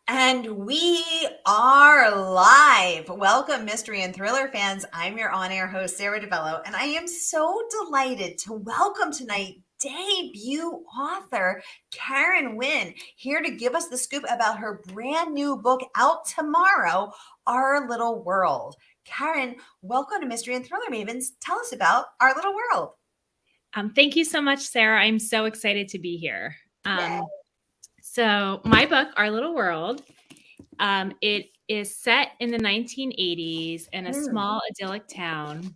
And we are live. Welcome, mystery and thriller fans. I'm your on-air host, Sara DiVello, and I am so delighted to welcome tonight debut author Karen Winn, here to give us the scoop about her brand new book out tomorrow, Our Little World. Karen, welcome to Mystery and Thriller Mavens. Tell us about Our Little World. Thank you so much, Sarah. I'm so excited to be here. So my book, Our Little World, it is set in the 1980s in a small idyllic town.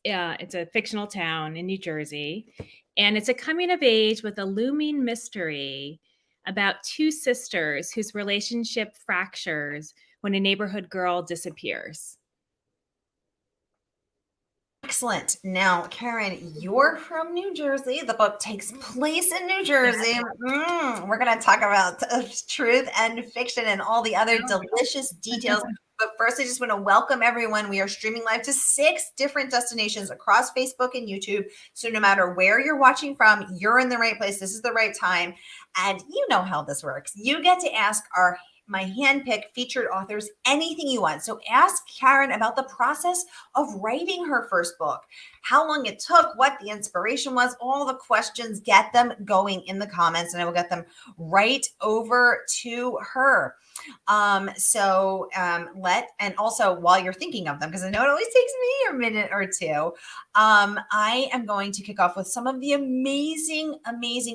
It's a fictional town in New Jersey, and it's a coming of age with a looming mystery about two sisters whose relationship fractures when a neighborhood girl disappears. Excellent. Now, Karen, you're from New Jersey. The book takes place in New Jersey. We're going to talk about truth and fiction and all the other delicious details. But first, I just want to welcome everyone. We are streaming live to 6 different destinations across Facebook and YouTube. So no matter where you're watching from, you're in the right place. This is the right time. And you know how this works. You get to ask my handpicked featured authors anything you want. So ask Karen about the process of writing her first book, how long it took, what the inspiration was, all the questions. Get them going in the comments and I will get them right over to her. And also while you're thinking of them, because I know it always takes me a minute or two, I am going to kick off with some of the amazing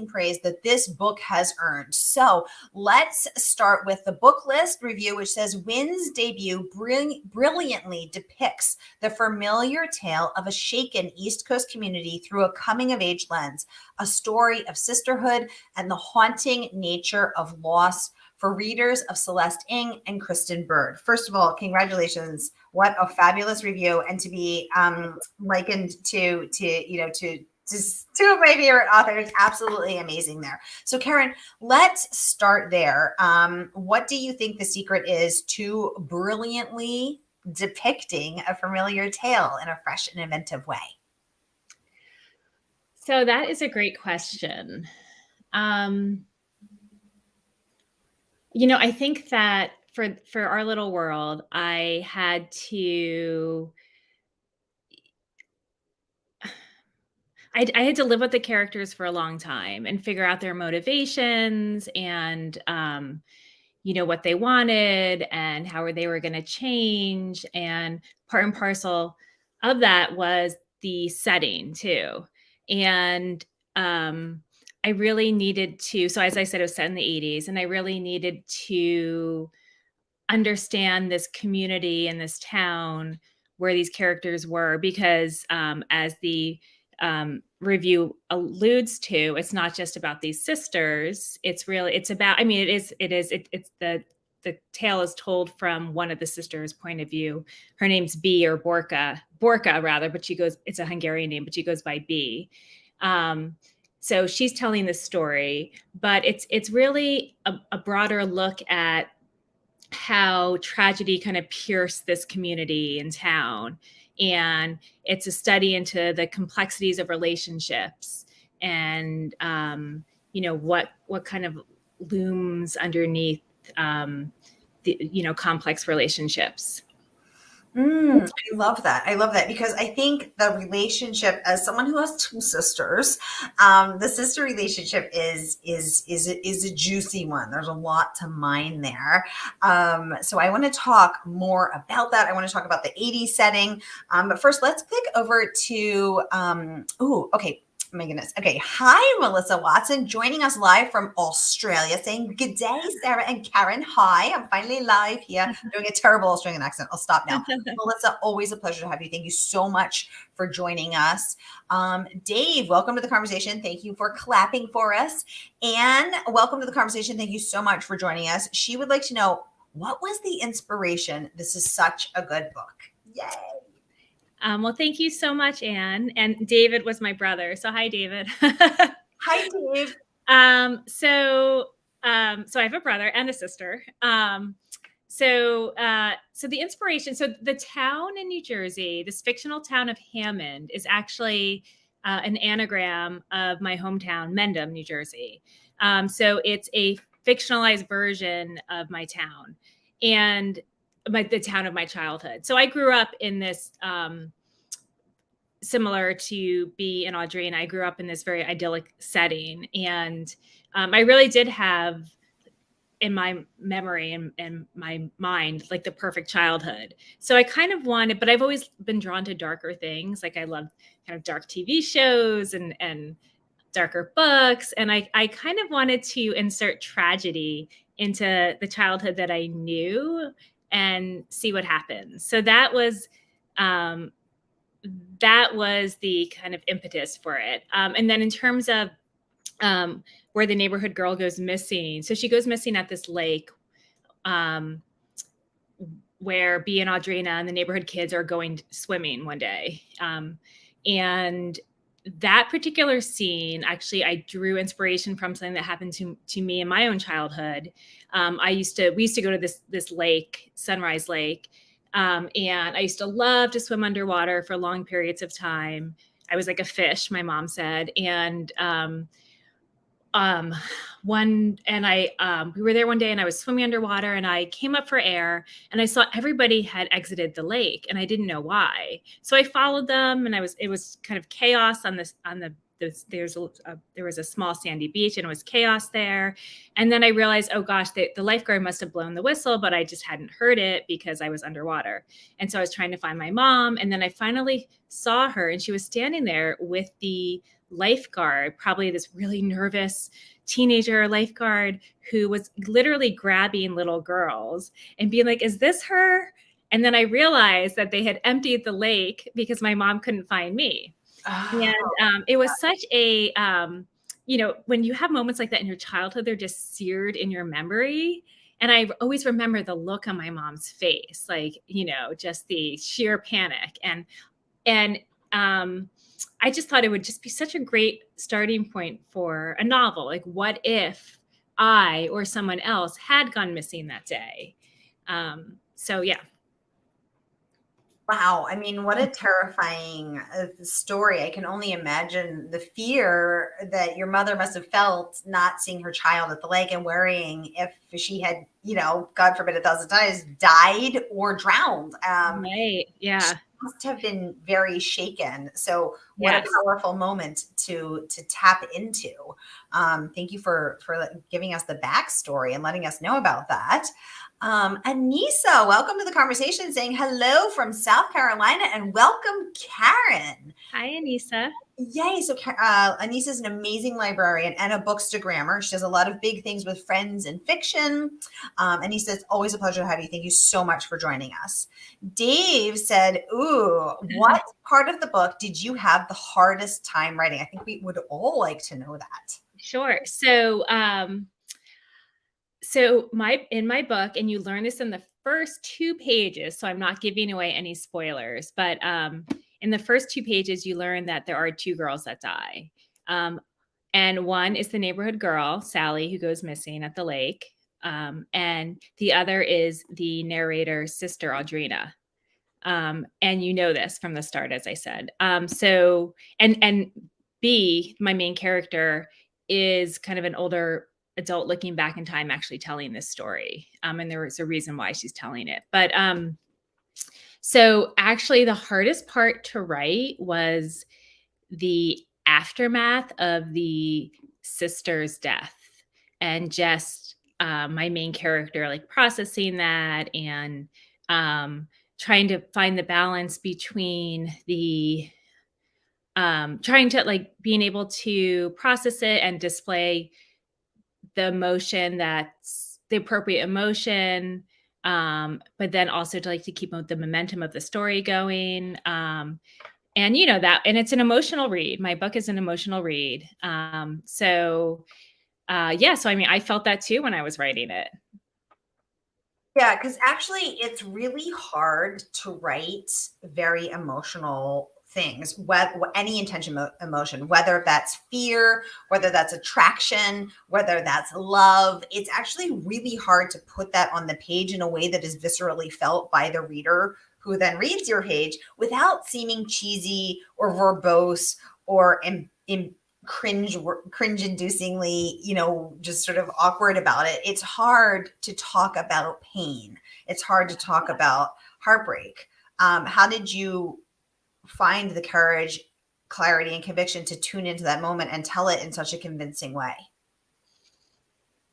praise that this book has earned. So let's start with the book list review, which says Winn's debut brilliantly depicts the familiar tale of a shaken East Coast community through a coming of age lens, a story of sisterhood and the haunting nature of loss for readers of Celeste Ng and Kristen Bird. First of all, congratulations. What a fabulous review. And to be likened to just two of my favorite authors. Absolutely amazing there. So Karen, let's start there. What do you think the secret is to brilliantly depicting a familiar tale in a fresh and inventive way? So that is a great question. I think that for Our Little World, I had to live with the characters for a long time and figure out their motivations and what they wanted and how they were going to change. And part and parcel of that was the setting too. And I really needed to, so as I said, it was set in the 80s, and I really needed to understand this community and this town where these characters were, because as the review alludes to, it's not just about these sisters. It's about, the tale is told from one of the sisters' point of view. Her name's B, or Borka rather, but it's a Hungarian name, but she goes by B. So she's telling this story, but it's really a broader look at how tragedy kind of pierced this community in town. And it's a study into the complexities of relationships and, what kind of looms underneath, complex relationships. I love that. I love that because I think the relationship, as someone who has 2 sisters, the sister relationship is a juicy one. There's a lot to mine there. So I want to talk more about that. I want to talk about the 80s setting. But first, let's click over to, okay. My goodness. Okay. Hi, Melissa Watson, joining us live from Australia, saying good day, Sarah and Karen. Hi, I'm finally live here. I'm doing a terrible Australian accent. I'll stop now. Melissa, always a pleasure to have you. Thank you so much for joining us. Dave, welcome to the conversation. Thank you for clapping for us. Anne, welcome to the conversation. Thank you so much for joining us. She would like to know, what was the inspiration? This is such a good book. Yay. Well, thank you so much, Anne. And David was my brother. So hi, David. Hi, Dave. So I have a brother and a sister. So the inspiration, so the town in New Jersey, this fictional town of Hammond, is actually an anagram of my hometown, Mendham, New Jersey. So it's a fictionalized version of my town and the town of my childhood. So I grew up in this, similar to Bea and Audrina, I grew up in this very idyllic setting. And I really did have in my memory and my mind, like the perfect childhood. So I kind of wanted, but I've always been drawn to darker things. Like I love kind of dark TV shows and darker books. And I kind of wanted to insert tragedy into the childhood that I knew and see what happens. So um, that was the kind of impetus for it. And then in terms of where the neighborhood girl goes missing. So she goes missing at this lake where Bea and Audrina and the neighborhood kids are going swimming one day. And that particular scene, actually, I drew inspiration from something that happened to me in my own childhood. We used to go to this lake, Sunrise Lake, and I used to love to swim underwater for long periods of time. I was like a fish, my mom said, and we were there one day and I was swimming underwater and I came up for air and I saw everybody had exited the lake and I didn't know why. So I followed them and it was kind of chaos there was a small sandy beach and it was chaos there. And then I realized, oh gosh, the lifeguard must have blown the whistle, but I just hadn't heard it because I was underwater. And so I was trying to find my mom. And then I finally saw her and she was standing there with the lifeguard, probably this really nervous teenager lifeguard who was literally grabbing little girls and being like, is this her? And then I realized that they had emptied the lake because my mom couldn't find me. And it was such a, when you have moments like that in your childhood, they're just seared in your memory. And I always remember the look on my mom's face, like, just the sheer panic. And I just thought it would just be such a great starting point for a novel. Like, what if I or someone else had gone missing that day? So, yeah. Wow. I mean, what a terrifying story. I can only imagine the fear that your mother must have felt not seeing her child at the lake and worrying if she had, God forbid 1,000 times, died or drowned. Right. Yeah. Must have been very shaken. So what Yes. a powerful moment to tap into. Thank you for giving us the backstory and letting us know about that. Anissa, welcome to the conversation, saying hello from South Carolina and welcome Karen. Hi, Anissa. Yay. So Anissa is an amazing librarian and a bookstagrammer. She does a lot of big things with friends and fiction. Anissa, it's always a pleasure to have you. Thank you so much for joining us. Dave said, ooh, what part of the book did you have the hardest time writing? I think we would all like to know that. Sure. So, in my book, and you learn this in the first 2 pages, so I'm not giving away any spoilers, but in the first 2 pages, you learn that there are 2 girls that die. And one is the neighborhood girl, Sally, who goes missing at the lake. And the other is the narrator's sister, Audrina. And you know this from the start, as I said. So Bea, my main character, is kind of an older adult looking back in time, actually telling this story. And there was a reason why she's telling it. But so actually the hardest part to write was the aftermath of the sister's death and just my main character like processing that and trying to find the balance between the trying to like being able to process it and display the emotion that's the appropriate emotion, but then also to keep the momentum of the story going. And it's an emotional read. My book is an emotional read. So I mean, I felt that too when I was writing it. Yeah, because actually it's really hard to write very emotional things, any intention emotion, whether that's fear, whether that's attraction, whether that's love. It's actually really hard to put that on the page in a way that is viscerally felt by the reader who then reads your page without seeming cheesy or verbose or cringe-inducingly, just sort of awkward about it. It's hard to talk about pain. It's hard to talk about heartbreak. How did you find the courage, clarity, and conviction to tune into that moment and tell it in such a convincing way?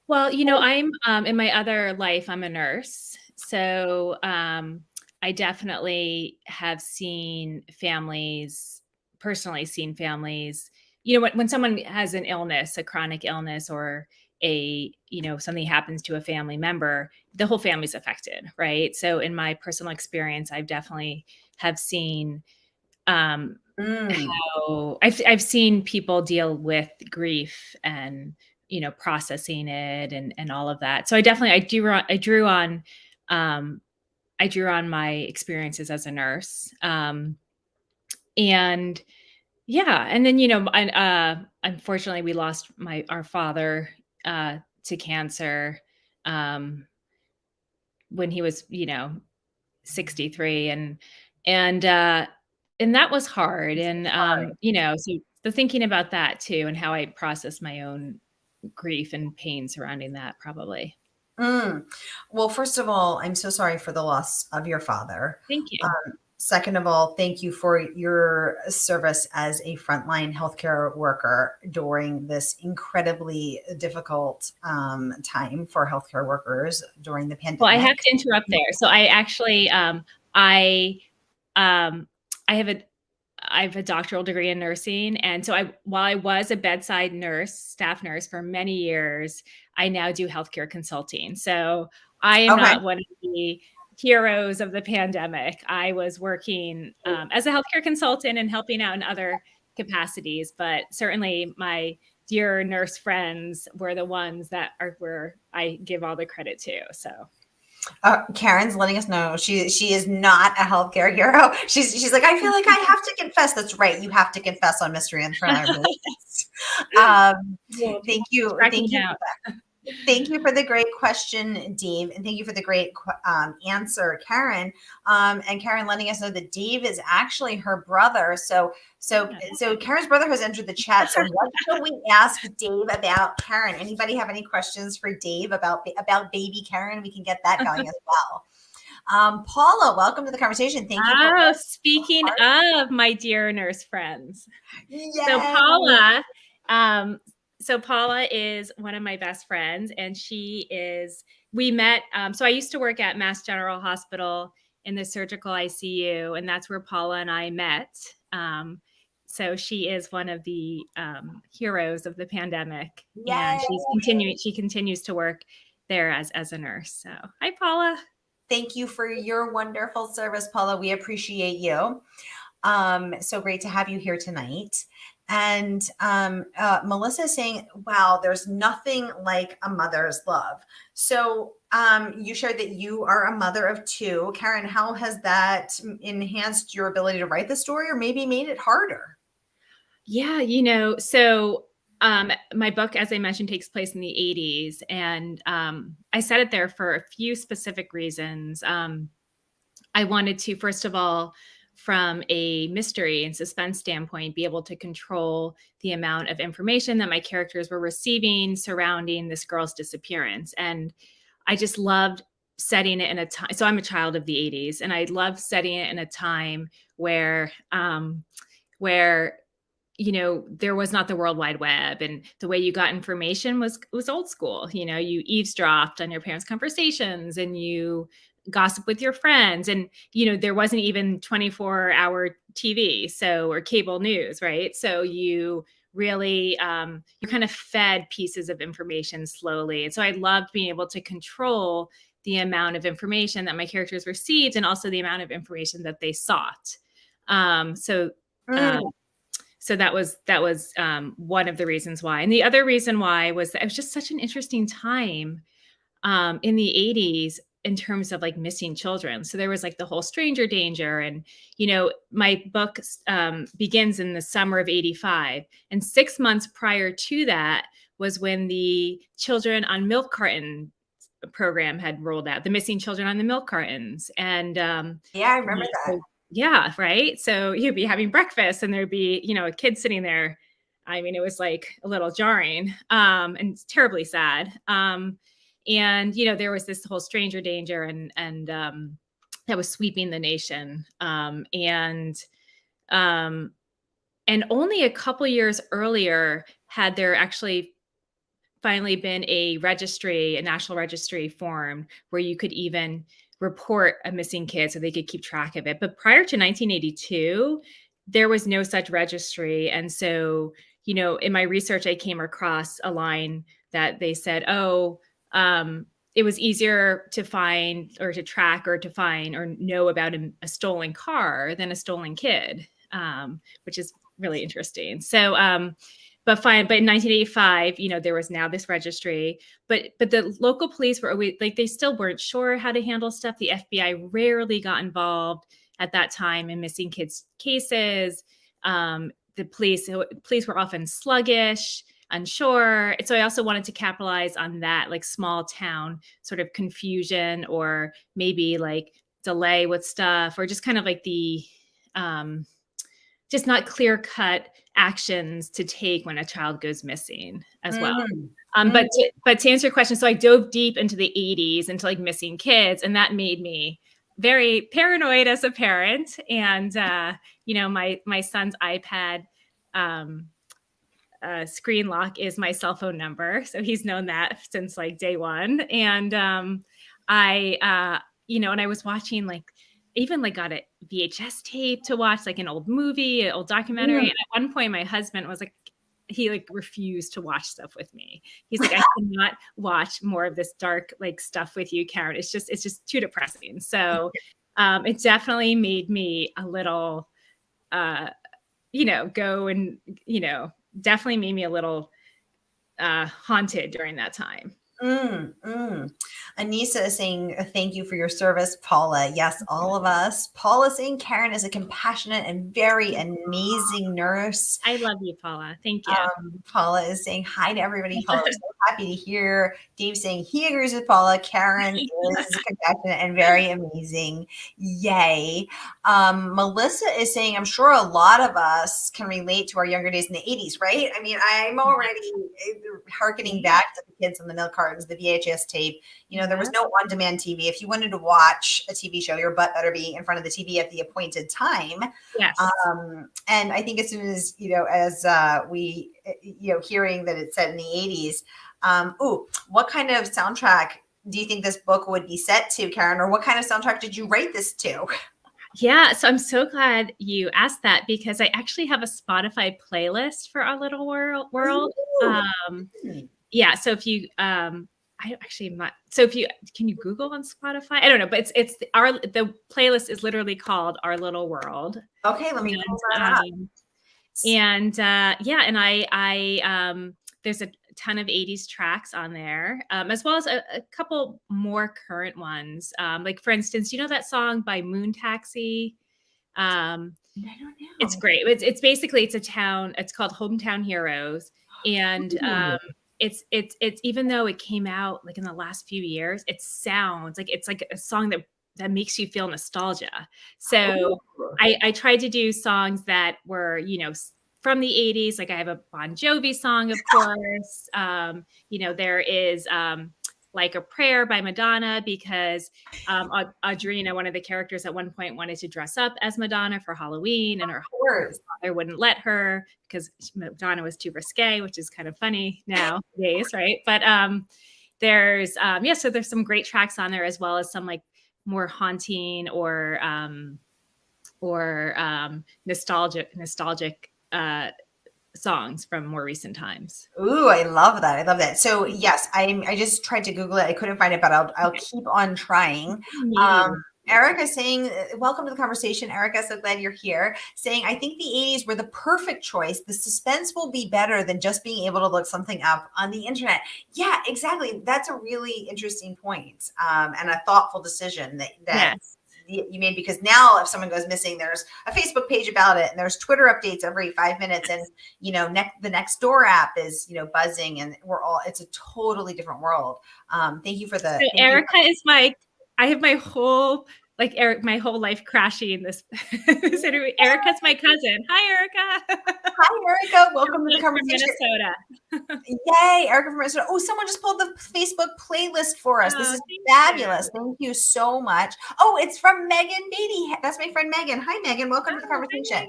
Well, I'm in my other life, I'm a nurse. So I definitely have personally seen families, when someone has an illness, a chronic illness, or something happens to a family member, the whole family's affected, right? So in my personal experience, I've definitely have seen how I've seen people deal with grief and processing it and all of that. So I drew on my experiences as a nurse, and yeah, and then unfortunately we lost our father to cancer when he was 63, and that was hard. And Hard. so the thinking about that too, and how I process my own grief and pain surrounding that, probably. Well, first of all, I'm so sorry for the loss of your father. Thank you. Second of all, thank you for your service as a frontline healthcare worker during this incredibly difficult time for healthcare workers during the pandemic. Well, I have to interrupt there. So I actually, I have a doctoral degree in nursing. And so while I was a bedside nurse, staff nurse for many years, I now do healthcare consulting. So I am not one of the heroes of the pandemic. I was working as a healthcare consultant and helping out in other capacities, but certainly my dear nurse friends were the ones that are where I give all the credit to. So Karen's letting us know she is not a healthcare hero. She's like, I feel like I have to confess. That's right. You have to confess on Mystery and Thriller. Thank you. Thank you. Thank you for the great question, Dave, and thank you for the great answer, Karen. And Karen letting us know that Dave is actually her brother. So Karen's brother has entered the chat. So what should we ask Dave about Karen? Anybody have any questions for Dave about baby Karen? We can get that going as well. Paula, welcome to the conversation. Thank you. Speaking of my dear nurse friends. Yes. So Paula is one of my best friends, and we met. So I used to work at Mass General Hospital in the surgical ICU, and that's where Paula and I met. So she is one of the heroes of the pandemic. Yay. And she continues to work there as a nurse. So hi, Paula. Thank you for your wonderful service, Paula. We appreciate you. So great to have you here tonight. And Melissa is saying, wow, there's nothing like a mother's love. So you shared that you are a mother of two. Karen, how has that enhanced your ability to write the story, or maybe made it harder? Yeah, so my book, as I mentioned, takes place in the 80s. And I set it there for a few specific reasons. I wanted to, first of all, from a mystery and suspense standpoint, be able to control the amount of information that my characters were receiving surrounding this girl's disappearance. And I just loved setting it in a time. So I'm a child of the 80s, and I loved setting it in a time where there was not the World Wide Web, and the way you got information was old school. You eavesdropped on your parents' conversations, and you gossip with your friends, and there wasn't even 24-hour TV, or cable news, right? So you really you kind of fed pieces of information slowly. And so I loved being able to control the amount of information that my characters received, and also the amount of information that they sought. So that was one of the reasons why. And the other reason why was that it was just such an interesting time in the 80s in terms of like missing children. So there was like the whole stranger danger. And, my book begins in the summer of 85. And 6 months prior to that was when the Children on Milk Carton program had rolled out, the Missing Children on the Milk Cartons. And yeah, I remember that. Yeah, right. So you'd be having breakfast, and there'd be, a kid sitting there I mean, it was like a little jarring, and terribly sad. And there was this whole stranger danger and that was sweeping the nation. Um, and only a couple years earlier had there actually finally been a registry, a national registry formed where you could even report a missing kid so they could keep track of it. But prior to 1982, there was no such registry. And so, in my research, I came across a line that they said, it was easier to find or to track or to find or know about a stolen car than a stolen kid, which is really interesting. So, but in 1985, there was now this registry, but the local police were always like, they still weren't sure how to handle stuff. The FBI rarely got involved at that time in missing kids cases. The police were often sluggish, unsure. So I also wanted to capitalize on that, like small town sort of confusion, or maybe like delay with stuff, or just kind of like the just not clear cut actions to take when a child goes missing as well. But to answer your question, so I dove deep into the 80s, into like missing kids, and that made me very paranoid as a parent. And my son's iPad screen lock is my cell phone number, so he's known that since like day one. And I was watching, like, even like got a VHS tape to watch, like an old movie, an old documentary. And at one point my husband was like, he like refused to watch stuff with me. He's like, I cannot watch more of this dark like stuff with you, Karen. It's just too depressing. So it definitely made me a little, go and, definitely made me a little haunted during that time. Anissa is saying, thank you for your service, Paula. Yes, all of us. Paula saying Karen is a compassionate and very amazing nurse. I love you, Paula. Thank you. Paula is saying hi to everybody. Paula is so happy to hear. Dave saying he agrees with Paula. Karen is compassionate and very amazing. Yay. Melissa is saying, I'm sure a lot of us can relate to our younger days in the 80s, right? I mean, I'm already hearkening back to the kids on the milk cartons, the VHS tape. There was no on-demand TV. If you wanted to watch a TV show, your butt better be in front of the TV at the appointed time. Yes. And I think as soon as, we, hearing that it's set in the 80s, what kind of soundtrack do you think this book would be set to, Karen? Or what kind of soundtrack did you write this to? Yeah, so I'm so glad you asked that, because I actually have a Spotify playlist for Our Little World. Yeah, so if you can you Google on Spotify? I don't know, but the playlist is literally called Our Little World. Okay, let me pull that up. And I there's a ton of 80s tracks on there, as well as a couple more current ones. Like, for instance, that song by Moon Taxi? I don't know. It's great. It's basically, it's a town. It's called Hometown Heroes. And it's even though it came out like in the last few years, it sounds like it's like a song that makes you feel nostalgia. So I tried to do songs that were, from the 80s. Like, I have a Bon Jovi song, of course. There is Like a Prayer by Madonna, because Audrina, one of the characters, at one point wanted to dress up as Madonna for Halloween, and her father wouldn't let her because Madonna was too risque, which is kind of funny nowadays, right? But there's so there's some great tracks on there, as well as some like more haunting or nostalgic songs from more recent times. Ooh, I love that. So yes, I just tried to Google it. I couldn't find it, but I'll keep on trying. Erica saying, welcome to the conversation. Erica, so glad you're here. Saying, I think the 80s were the perfect choice. The suspense will be better than just being able to look something up on the internet. Yeah, exactly. That's a really interesting point, and a thoughtful decision that Yes. you made, because now if someone goes missing, there's a Facebook page about it, and there's Twitter updates every 5 minutes, and the next door app is buzzing, and it's a totally different world. Thank you for the Erica is I have my whole like Eric, my whole life crashing this, this interview. Erica's my cousin. Hi, Erica. Hi, Erica. Welcome to the From conversation. Minnesota. Yay, Erica from Minnesota. Oh, someone just pulled the Facebook playlist for us. This is fabulous. Thank you so much. Oh, it's from Megan Beatty. That's my friend Megan. Hi, Megan. Welcome to the conversation.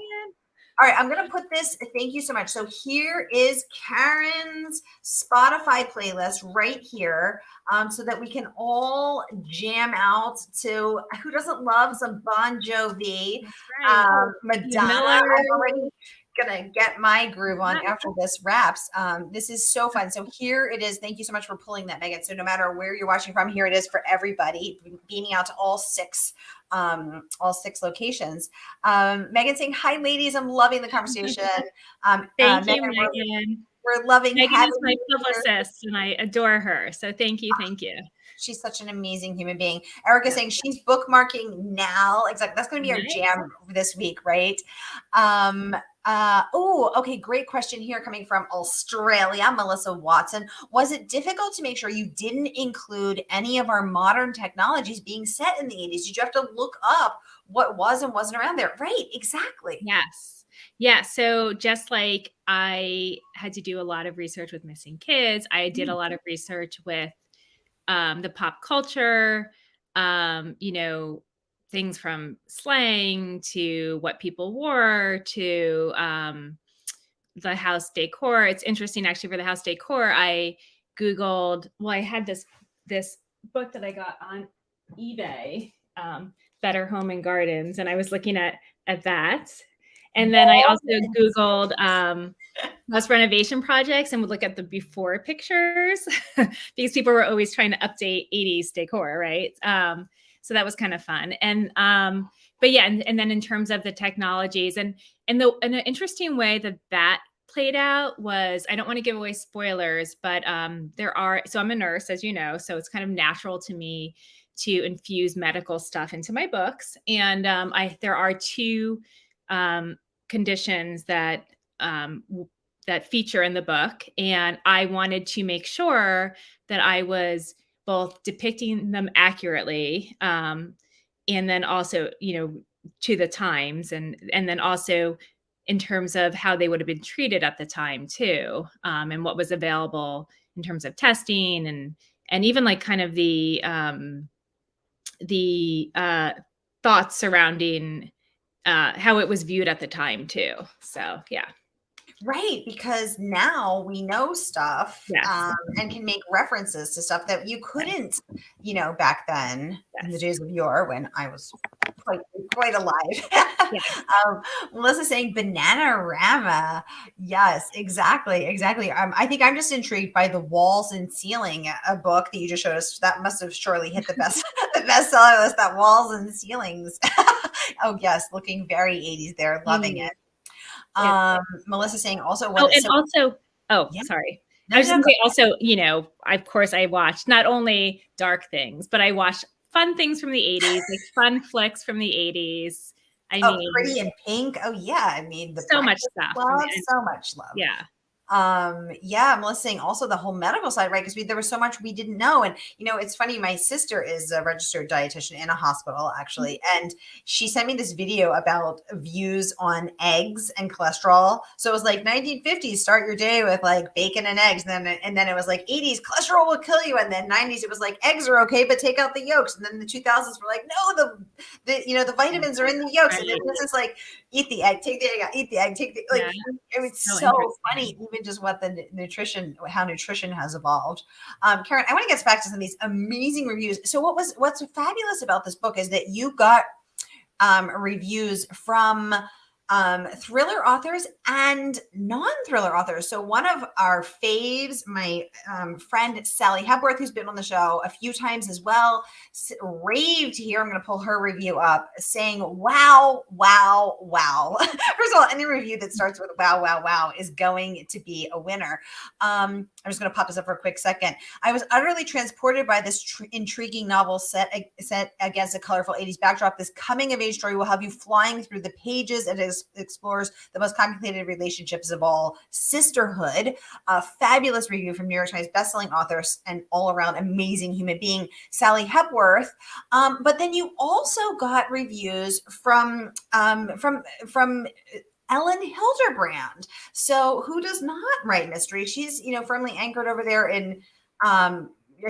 All right, I'm going to put this. Thank you so much. So here is Karen's Spotify playlist right here, so that we can all jam out to, who doesn't love some Bon Jovi, Madonna. I'm already going to get my groove on after this wraps. This is so fun. So here it is. Thank you so much for pulling that, Megan. So no matter where you're watching from, here it is for everybody, beaming out to all six locations. Megan saying, hi, ladies. I'm loving the conversation. Thank you, Megan. We're loving Megan is my publicist, and I adore her. So thank you. Thank you. She's such an amazing human being. Erica saying she's bookmarking now. Exactly. That's going to be our jam this week, right? Oh, okay. Great question here coming from Australia, Melissa Watson. Was it difficult to make sure you didn't include any of our modern technologies being set in the 80s? Did you have to look up what was and wasn't around there? Right. Exactly. Yes. Yeah. So just like I had to do a lot of research with missing kids, I did a lot of research with the pop culture, things from slang to what people wore to the house decor. It's interesting, actually, for the house decor, I Googled, I had this book that I got on eBay, Better Home and Gardens, and I was looking at that. And then I also Googled house renovation projects and would look at the before pictures because people were always trying to update 80s decor, right? So that was kind of fun. And but yeah, and then in terms of the technologies and an interesting way that played out was, I don't want to give away spoilers, but so I'm a nurse, as you know, so it's kind of natural to me to infuse medical stuff into my books. And there are two conditions that feature in the book. And I wanted to make sure that I was both depicting them accurately, and then also, to the times, and then also in terms of how they would have been treated at the time too, and what was available in terms of testing and even like kind of the thoughts surrounding how it was viewed at the time too. So, yeah. Right, because now we know stuff, and can make references to stuff that you couldn't, back then in the days of yore when I was quite alive. Melissa saying Bananarama. Yes, exactly. I think I'm just intrigued by the walls and ceiling, a book that you just showed us. That must have surely hit the bestseller list. That walls and ceilings. Oh yes, looking very 80s there, loving it. Melissa saying also sorry. I was going to say also, of course I watched not only dark things, but I watched fun things from the 80s, like fun flicks from the 80s. I mean, Pretty in Pink. Oh yeah. I mean, so much stuff. So much love. Yeah. Melissa saying also the whole medical side, right? Because there was so much we didn't know. And, it's funny. My sister is a registered dietitian in a hospital, actually. And she sent me this video about views on eggs and cholesterol. So it was like 1950s, start your day with like bacon and eggs. And then it was like 80s, cholesterol will kill you. And then 90s, it was like eggs are okay, but take out the yolks. And then the 2000s were like, no, the vitamins are in the yolks. And then this is like, eat the egg, take the egg out, eat the egg, take the, like, it's so funny. Even just what the how nutrition has evolved. Karen, I want to get back to some of these amazing reviews. So what's fabulous about this book is that you got reviews from thriller authors and non-thriller authors. So one of our faves, my friend Sally Hepworth, who's been on the show a few times as well, raved here. I'm going to pull her review up, saying, wow, wow, wow. First of all, any review that starts with wow, wow, wow is going to be a winner. I'm just going to pop this up for a quick second. I was utterly transported by this intriguing novel set against a colorful 80s backdrop. This coming-of-age story will have you flying through the pages and explores the most complicated relationships of all. Sisterhood, a fabulous review from New York Times bestselling author and all-around amazing human being, Sally Hepworth. But then you also got reviews from Ellen Hilderbrand. So who does not write mystery? She's, firmly anchored over there in, I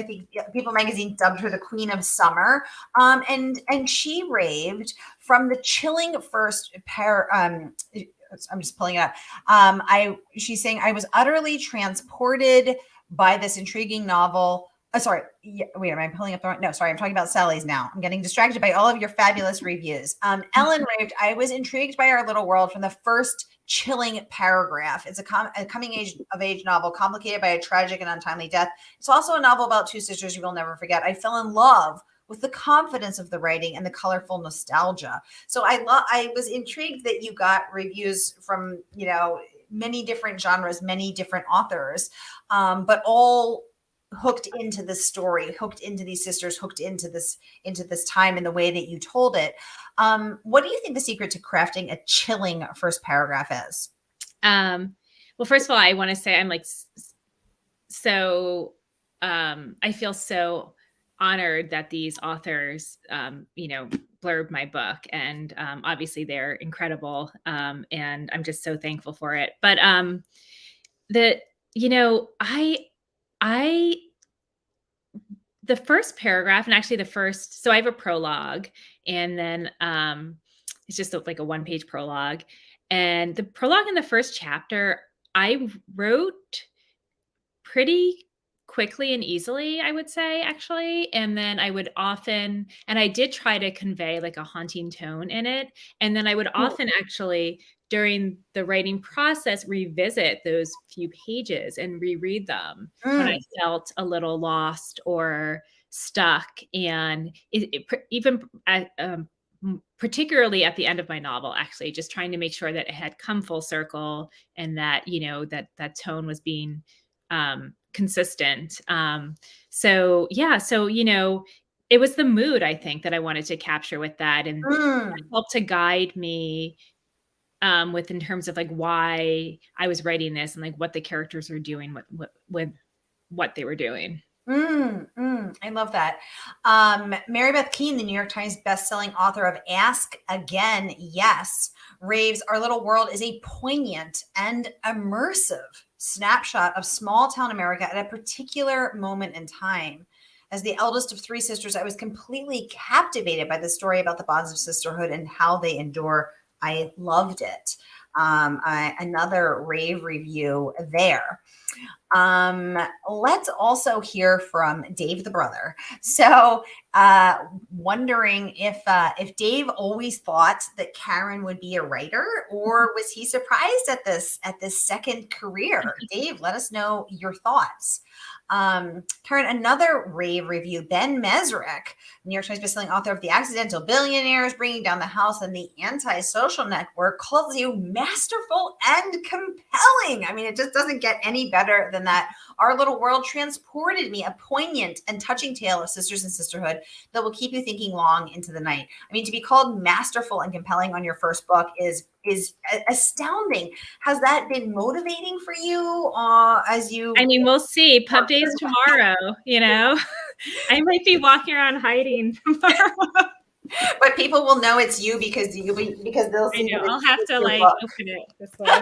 think People Magazine dubbed her the Queen of Summer. And she raved from the chilling first I'm just pulling it up. She's saying, I was utterly transported by this intriguing novel. Sorry. Yeah, wait, am I pulling up the wrong? No, sorry. I'm talking about Sally's now. I'm getting distracted by all of your fabulous reviews. Ellen raved, I was intrigued by our little world from the first chilling paragraph. It's a coming of age novel complicated by a tragic and untimely death. It's also a novel about two sisters you will never forget. I fell in love with the confidence of the writing and the colorful nostalgia. So I was intrigued that you got reviews from, many different genres, many different authors, but all hooked into this story, hooked into these sisters, hooked into this time and the way that you told it. What do you think the secret to crafting a chilling first paragraph is? Well, first of all, I want to say I'm I feel so honored that these authors, blurbed my book, and obviously they're incredible, and I'm just so thankful for it. But the first paragraph, and actually so I have a prologue, and then it's just like a one-page prologue. And the prologue in the first chapter, I wrote pretty quickly and easily, I would say, actually. And then I would often, and I did try to convey like a haunting tone in it. And then I would often actually, during the writing process, revisit those few pages and reread them when I felt a little lost or stuck. And even particularly at the end of my novel, actually, just trying to make sure that it had come full circle and that, that tone was being consistent. So it was the mood, I think, that I wanted to capture with that, and helped to guide me with in terms of like why I was writing this and like what the characters were doing with what they were doing. I love that. Mary Beth Keane, the New York Times bestselling author of Ask Again, Yes, raves, our little world is a poignant and immersive snapshot of small town America at a particular moment in time. As the eldest of three sisters, I was completely captivated by the story about the bonds of sisterhood and how they endure. I loved it. Another rave review there. Let's also hear from Dave the brother. So, wondering if Dave always thought that Karen would be a writer, or was he surprised at this second career? Dave, let us know your thoughts. Karen, another rave review, Ben Mesrick, New York Times bestselling author of The Accidental Billionaires, Bringing Down the House, and The Anti-Social Network, calls you masterful and compelling. I mean, it just doesn't get any better than that. Our little world transported me, a poignant and touching tale of sisters and sisterhood that will keep you thinking long into the night. I mean, to be called masterful and compelling on your first book is astounding. Has that been motivating for you as you? I mean, we'll see. Pub days tomorrow, I might be walking around hiding tomorrow. But people will know it's you because they'll see. I'll have to open it this way.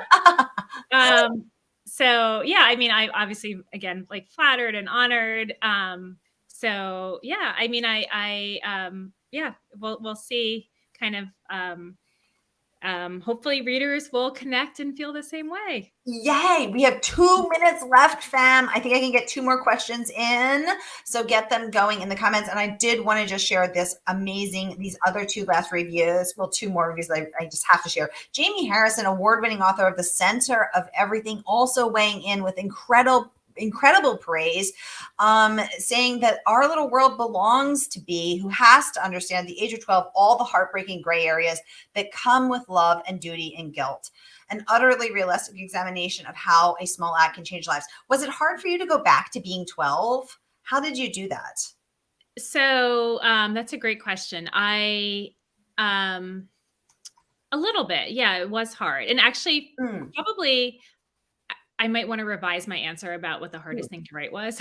So yeah, I mean, I obviously, again, like flattered and honored. So yeah, I mean, we'll see kind of, hopefully readers will connect and feel the same way. Yay. We have 2 minutes left, fam. I think I can get 2 more questions in. So get them going in the comments. And I did want to just share these other 2 last reviews. Well, 2 more reviews that I just have to share. Jamie Harrison, award-winning author of The Center of Everything, also weighing in with incredible incredible praise, saying that our little world belongs to B, who has to understand at the age of 12 all the heartbreaking gray areas that come with love and duty and guilt. An utterly realistic examination of how a small act can change lives. Was it hard for you to go back to being 12? How did you do that? So that's a great question. A little bit. Yeah, it was hard. And actually, Mm. probably I might want to revise my answer about what the hardest thing to write was.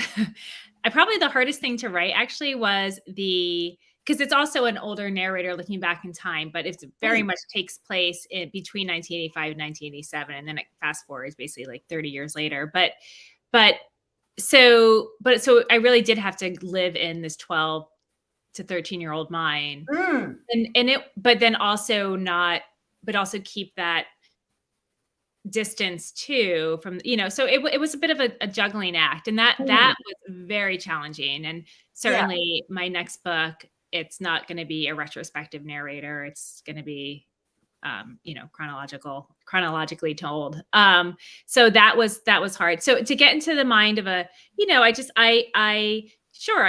I probably the hardest thing to write actually was because it's also an older narrator looking back in time, but it very much takes place between 1985 and 1987, and then it fast forwards basically like 30 years later. But so I really did have to live in this 12 to 13-year-old mind, Mm. and it, but then also not, but also keep that distance too from, so it was a bit of a juggling act, and that was very challenging. And certainly my next book, it's not going to be a retrospective narrator. It's going to be chronologically told. So that was hard. So to get into the mind of I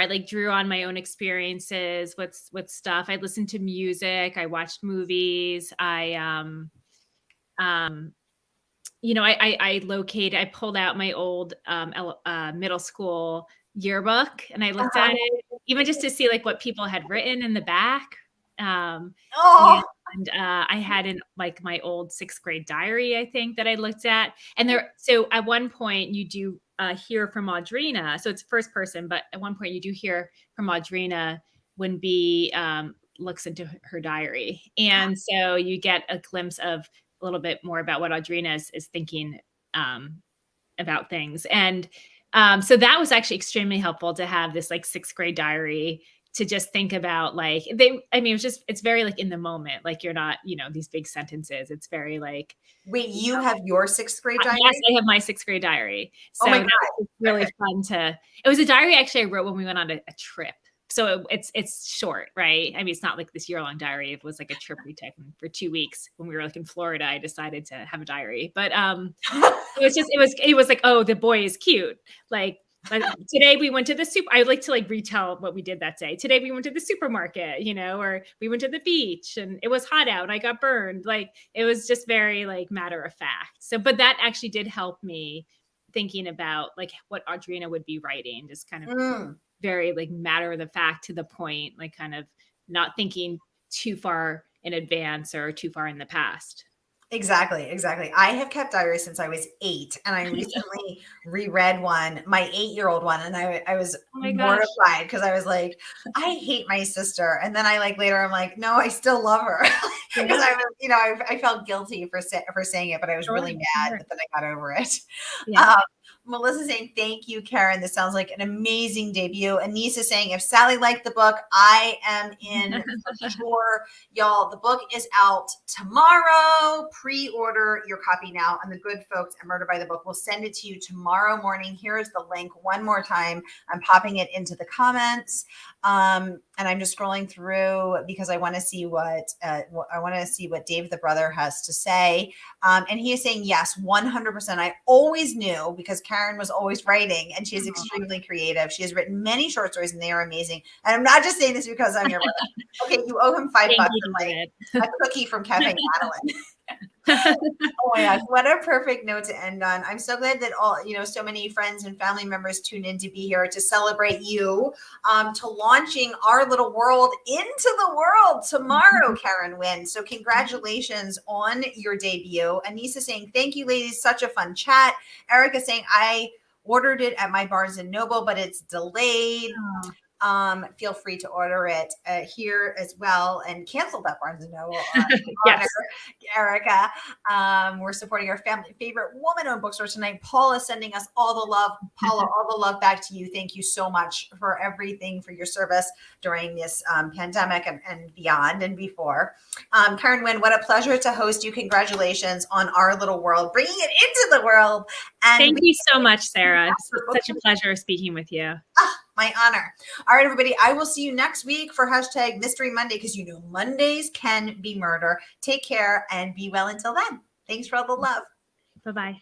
like drew on my own experiences with stuff. I listened to music, I watched movies, I pulled out my old middle school yearbook, and I looked at it even just to see like what people had written in the back. Oh. And I had in like my old 6th grade diary, I think, that I looked at. And so at one point you do hear from Audrina. So it's first person, but at one point you do hear from Audrina when B looks into her diary. And so you get a glimpse of a little bit more about what Audrina is thinking about things. And so that was actually extremely helpful to have this like 6th grade diary to just think about it's very like in the moment, like you're not, these big sentences. It's very like, Wait, you have your 6th grade diary? yes, I have my 6th grade diary. So oh my God. that was really fun it was a diary actually I wrote when we went on a trip. So it's short, right? I mean, it's not like this year-long diary. It was like a trip we took for 2 weeks when we were like in Florida. I decided to have a diary, but it was like, oh, the boy is cute. Like today we went to the I would like to like retell what we did that day. Today we went to the supermarket, or we went to the beach, and it was hot out and I got burned. Like it was just very like matter of fact. So, but that actually did help me thinking about like what Audrina would be writing, just kind of very like matter of the fact, to the point, like kind of not thinking too far in advance or too far in the past. Exactly. I have kept diaries since I was 8, and I recently reread my 8-year-old one, and I was mortified because I was like, I hate my sister. And then I like later I'm like, no, I still love her. Because I was, I felt guilty for saying it, but I was really mad, but then I got over it. Melissa saying, thank you, Karen. This sounds like an amazing debut. Anissa saying, if Sally liked the book, I am in for sure. Y'all, the book is out tomorrow. Pre-order your copy now. And the good folks at Murder by the Book will send it to you tomorrow morning. Here is the link one more time. I'm popping it into the comments. And I'm just scrolling through because I want to see what Dave the brother has to say. And he is saying, yes, 100%. I always knew, because Karen was always writing, and she is extremely creative. She has written many short stories, and they are amazing. And I'm not just saying this because I'm your brother. Okay, you owe him $5 and like a cookie from Cafe Madeline. Oh my gosh, what a perfect note to end on. I'm so glad that so many friends and family members tuned in to be here to celebrate you, to launching our little world into the world tomorrow, Karen Winn. So congratulations on your debut. Anissa saying, thank you, ladies. Such a fun chat. Erica saying, I ordered it at my Barnes & Noble, but it's delayed. Feel free to order it here as well, and cancel that Barnes & Noble. Yes. Erica. We're supporting our family favorite woman-owned bookstore tonight. Paula sending us all the love. Paula, all the love back to you. Thank you so much for everything, for your service during this pandemic and beyond and before. Karen Winn, what a pleasure to host you. Congratulations on our little world, bringing it into the world. And thank you so much, Sarah. It's such a pleasure speaking with you. My honor. All right, everybody. I will see you next week for #Mystery Monday, because Mondays can be murder. Take care and be well until then. Thanks for all the love. Bye-bye.